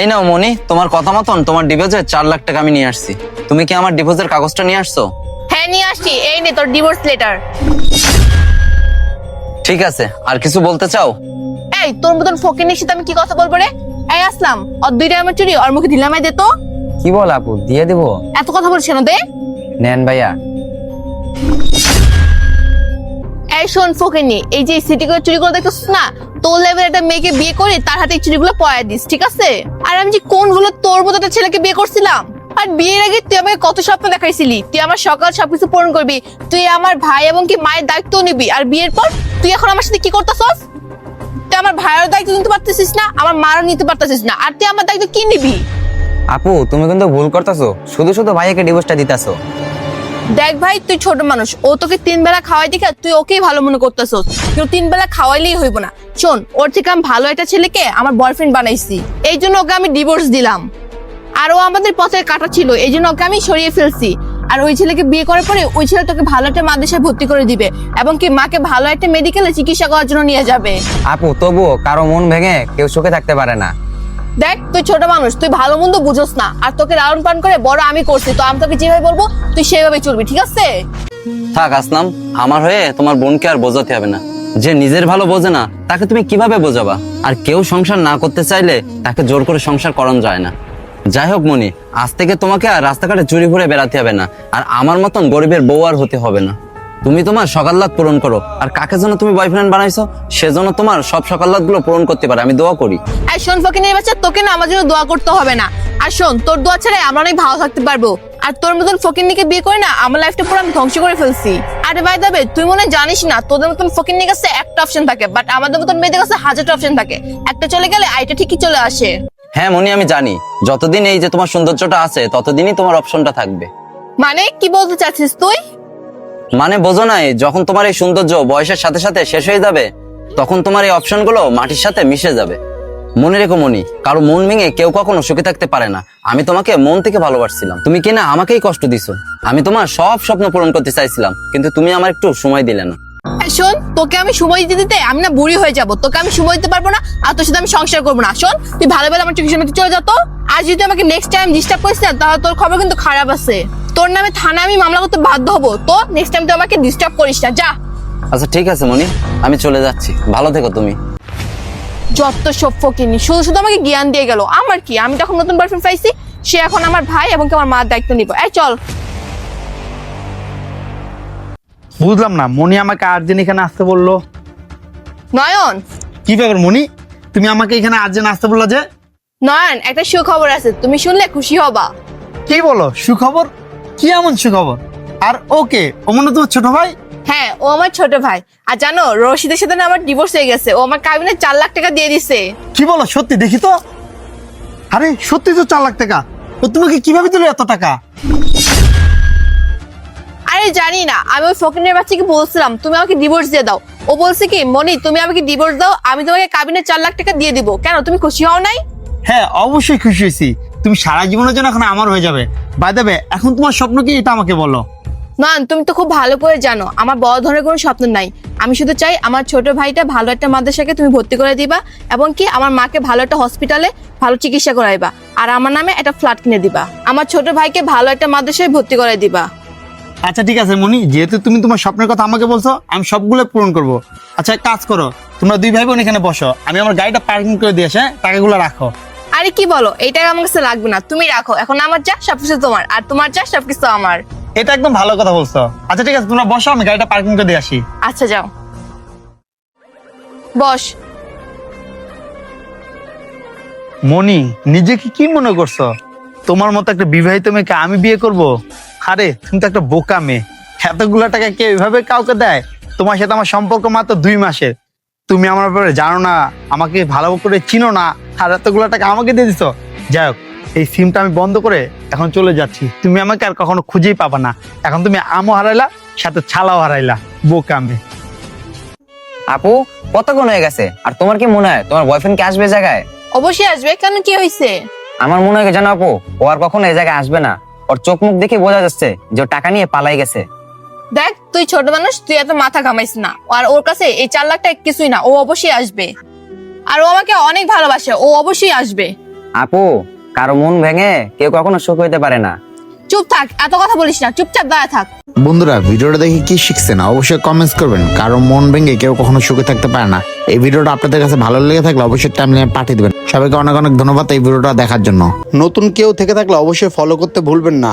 এই নাও মনি, তোমার কথা মতন তোমার ডিভোর্সে 4 লাখ টাকা আমি নিয়ে আসছি। তুমি কি আমার ডিভোর্সের কাগজটা নিয়ে আসছো? হ্যাঁ নিয়ে আসছি, এই নে তোর ডিভোর্স লেটার। ঠিক আছে, আর কিছু বলতে চাও? এই তোর মতন ফকিনের সাথে আমি কি কথা বলবো রে? এই আসলাম, ওর 2টা আমার চুরি ওর মুখে ঢিলামাই দে তো। কি বল আপু, দিয়ে দিব? এত কথা বলছিস কেন? দে। নেন ভাইয়া। এই শোন ফকিনি, এই যে সিটি করে চুরি করে দেখছিস না, তোর লেভেল একটা মেয়েকে বিয়ে করে তার হাতে চুরিগুলো পরায় দিস, ঠিক আছে? আর আমি যে কোনগুলো তোর মতো একটা ছেলেকে বিয়ে করছিলাম, আর বিয়ের আগে তুই আমাকে কত স্বপ্ন দেখাইছিলি, তুই আমার সকাল সবকিছু পূরণ করবি, তুই আমার ভাই এবং কি মায়ের দায়িত্ব নিবি। আর বিয়ের পর তুই এখন আমার সাথে কি করতেছস? তুই আমার ভাইয়ের দায়িত্ব নিতে পারতেছিস না, আমার মারও নিতে পারতেছিস না, আর তুই আমার দায়িত্ব কি নিবি? আপু তুমি কিন্তু ভুল করতেছো, শুধু শুধু ভাইয়াকে ডিভোর্সটা দিতেছো। দেখ ভাই, তুই ছোট মানুষ, ও তোকে 3 বেলা খাওয়াই দিকে তুই ওকেই ভালো মনে করতেছস, কিন্তু 3 বেলা খাওয়াইলেই হইব না। শোন, ওর থেকে আমি ভালো একটা ছেলেকে আমার বয়ফ্রেন্ড বানাইছি, এই জন্য ওকে আমি ডিভোর্স দিলাম। আর ও আমাদের পথের কাটা ছিল, এই জন্য ওকে আমি সরিয়ে ফেলছি। আর ওই ছেলেকে বিয়ে করার পরে ওই ছেলে তোকে ভালো একটা মাদ্রাসায় ভর্তি করে দিবে এবং কি মাকে ভালো একটা মেডিকেলে চিকিৎসা করার জন্য নিয়ে যাবে। আপু তবুও কারো মন ভেঙে কেউ সুখে থাকতে পারে না। দেখ, তুই ছোট মানুষ, তুই ভালো মন্দ বুঝোস না, আর তোকে লালন পালন করে বড় আমি করছি, তো আমি তোকে যেভাবে বলবো তুই সেভাবে চলবি, ঠিক আছে? থাক আসলাম, আমার হয়ে তোমার বোনকে আর বোঝাতে হবে না। যে নিজের ভালো বোঝে না তাকে তুমি কিভাবে বোঝাবা? আর কেউ সংসার না করতে চাইলে তাকে জোর করে সংসার করানো যায় না। যাই হোক মনি, আজ থেকে তোমাকে আর রাস্তাঘাটে চুরি ঘুরে বেড়াতে হবে না, আর আমার মতন গরিবের বউ আর হতে হবে না। তুমি তোমার সকাল্লাত পূরণ করো, আর কাকে জন্য তুমি বয়ফ্রেন্ড বানাইছো সেজন্য তোমার সব সকাল্লাত গুলো পূরণ করতে পারে আমি দোয়া করি। আর শোন ফকিনের বাচ্চা, তোকে না আমার জন্য দোয়া করতে হবে না। আর শোন, তোর দোয়া ছাড়া আমরা অনেক ভালো থাকতে পারবো। আর তোর মতন ফকিন্নিকে বিয়ে করে না আমার লাইফটা পুরো আমি ধ্বংস করে ফেলছি। আরে ভাই দাবে, তুই মনে হয় জানিস না, তোদের মতন ফকিন্নির কাছে একটা অপশন থাকে, বাট আমাদের মতন মেয়েদের কাছে 1000টা অপশন থাকে। একটা চলে গেলে আইটা ঠিকই চলে আসে। হ্যাঁ মনি, আমি জানি যতদিন এই যে তোমার সৌন্দর্যটা আছে ততদিনই তোমার অপশনটা থাকবে। মানে কি বলতে চাচ্ছিস তুই? মানে বোঝো নাই, যখন তোমার এই সৌন্দর্য বয়সের সাথে সাথে শেষ হয়ে যাবে তখন তোমার এই অপশনগুলো মাটির সাথে মিশে যাবে। মনে রেখো মনি, কারো মন ভেঙে কেউ কখনো সুখে থাকতে পারে না। আমি তোমাকে মন থেকে ভালোবাসছিলাম, তুমি কিনা আমাকেই কষ্ট দিছো। আমি তোমার সব স্বপ্ন পূরণ করতে চাইছিলাম, কিন্তু তুমি আমার একটু সময় দিলে না। শোন, তোকে আমি সময় দিতে দিতে আমি না বুড়ি হয়ে যাব, তোকে আমি সময় দিতে পারবো না, আর তোর সাথে আমি সংসার করবো না। শোন, তুই ভালো ভালো আমার চোখের সামনে চলে যা তো। আর যদি আমাকে নেক্সট টাইম ডিস্টার্ব করিস না, তাহলে তোর খবর কিন্তু খারাপ আছে। তোর নামে থানা আমি মামলা করতে বাধ্য হবো, তো নেক্সট টাইম তুই আমাকে ডিস্টার্ব করিস না, যা। আচ্ছা ঠিক আছে মনি, আমি চলে যাচ্ছি, ভালো থেকো তুমি। যত সব ফকিনি শুধু শুধু আমাকে জ্ঞান দিয়ে গেল। আমার কি, আমি তখন নতুন বয়ফ্রেন্ড পাইছি, সে এখন আমার ভাই এবং আমার মার দায়িত্ব নিব। এই চল। বুঝলাম না, মনি আমাকে আর্জেন্ট এখানে আসতে বললো। নয়ন, কি ব্যাপার মনি, তুমি আমাকে এখানে আর্জেন্ট আসতে বললো যে? নয়ন, একটা সুখবর আছে, তুমি শুনলে খুশি হবা। কি বলো, সুখবর? কি এমন সুখবর? আর ওকে, ও মনে হয় তোমার ছোট ভাই? হ্যাঁ, ও আমার ছোট ভাই। আর জানো, রশিদের সাথে না আমার ডিভোর্স হয়ে গেছে, ও আমার কাবিনে 4 লাখ টাকা দিয়ে দিছে। কি বলো, সত্যি? দেখি তো। আরে সত্যি তো 4 লাখ টাকা। ও তোমাকে কিভাবে দিল এত টাকা? আরে জানি না, আমি ওই ফকিনের বাচ্চাকে বলছিলাম তুমি আমাকে ডিভোর্স দিয়ে দাও। ও বলছে কি, মনি তুমি আমাকে ডিভোর্স দাও, আমি তোমাকে কাবিনে 4 লাখ টাকা দিয়ে দিব। কেন, তুমি খুশি হও নাই? হ্যাঁ অবশ্যই খুশি হয়েছি, তুমি সারা জীবনের জন্য এখন আমার হয়ে যাবে। বাই দ্য ওয়ে, এখন তোমার স্বপ্ন কি এটা আমাকে বলো। নয়ন, তুমি তো খুব ভালো করে জানো আমার বড় ধরনের কোনো স্বপ্ন নাই। আমি শুধু চাই আমার ছোট ভাইটা ভালো একটা মাদ্রাসাকে তুমি ভর্তি করে দিবা, এবং কি আমার মাকে ভালো একটা হসপিটালে ভালো চিকিৎসা করাইবা, আর আমার নামে একটা ফ্ল্যাট কিনে দিবা। আমার ছোট ভাইকে ভালো একটা মাদ্রাসায় ভর্তি করে দিবা। আচ্ছা ঠিক আছে মনি, যেহেতু তুমি তোমার স্বপ্নের কথা আমাকে বলছো, আমি সবগুলো পূরণ করব। আচ্ছা এক কাজ করো, তোমরা 2 ভাই বোন এখানে বসো, আমি আমার গাড়িটা পার্কিং করে দিয়ে আসি, টাকাগুলো রাখো। আরে কি বলো, এই টাকা আমার কাছে লাগবে না, তুমি রাখো। এখন আমার যা সবকিছু তোমার, আর তোমার যা সবকিছু আমার। এটা একদম ভালো কথা বলছো। আচ্ছা ঠিক আছে, তোমরা বসো, আমি গাড়িটা পার্কিং করে দিয়ে আসি। আচ্ছা যাও, বস। মনি, নিজেকে কি মনে করছো? তোমার মতো একটা বিবাহিত মেয়েকে আমি বিয়ে করব? আরে তুমি তো একটা বোকা মেয়ে। এতগুলা টাকা কে এভাবে কাউকে দেয়? তোমার সাথে আমার সম্পর্ক মাত্র 2 মাসের, তুমি আমার ব্যাপারে জানো না, আমাকে ভালো করে চিনো না, আর এতগুলা টাকা আমাকে দিয়ে দিছো। যাই হোক, এই সিমটা আমি বন্ধ করে এখন চলে যাচ্ছি, তুমি আমাকে আর কখনো খুঁজেই পাবা না। এখন তুমি আমও হারাইলা, সাথে ছালাও হারাইলা, বোকা মেয়ে। আপু কতক্ষণ হয়ে গেছে, আর তোমার কি মনে হয় তোমার বয়ফ্রেন্ড কি আসবে জায়গায়? অবশ্যই আসবে, কেন কি হয়েছে? আমার মনে হয় জানো আপু, ও আর কখনো এই জায়গায় আসবে না। ওর চোখ মুখ দেখে বোঝা যাচ্ছে যে ও টাকা নিয়ে পালাই গেছে। দেখ, তুই ছোট মানুষ, তুই এত মাথা ঘামাইস না। আর ওর কাছে এই 4 লাখ টাকা কিছুই না, ও অবশ্যই আসবে। আর ও আমাকে অনেক ভালোবাসে, ও অবশ্যই আসবে। আপু, কারো মন ভেঙে কেউ কখনো সুখ হইতে পারে না। চুপ থাক, এত কথা বলিস না, চুপচাপ দাঁড়া থাক। বন্ধুরা, ভিডিওটা দেখে কি শিখছেন অবশ্যই কমেন্টস করবেন। কারণ মন ভেঙে কেউ কখনো সুখে থাকতে পারে না। এই ভিডিওটা আপনাদের কাছে ভালো লেগে থাকলে অবশ্যই টাইমলাইনে পাঠিয়ে দিবেন। সবাইকে অনেক অনেক ধন্যবাদ এই ভিডিওটা দেখার জন্য। নতুন কেউ থেকে থাকলে অবশ্যই ফলো করতে ভুলবেন না।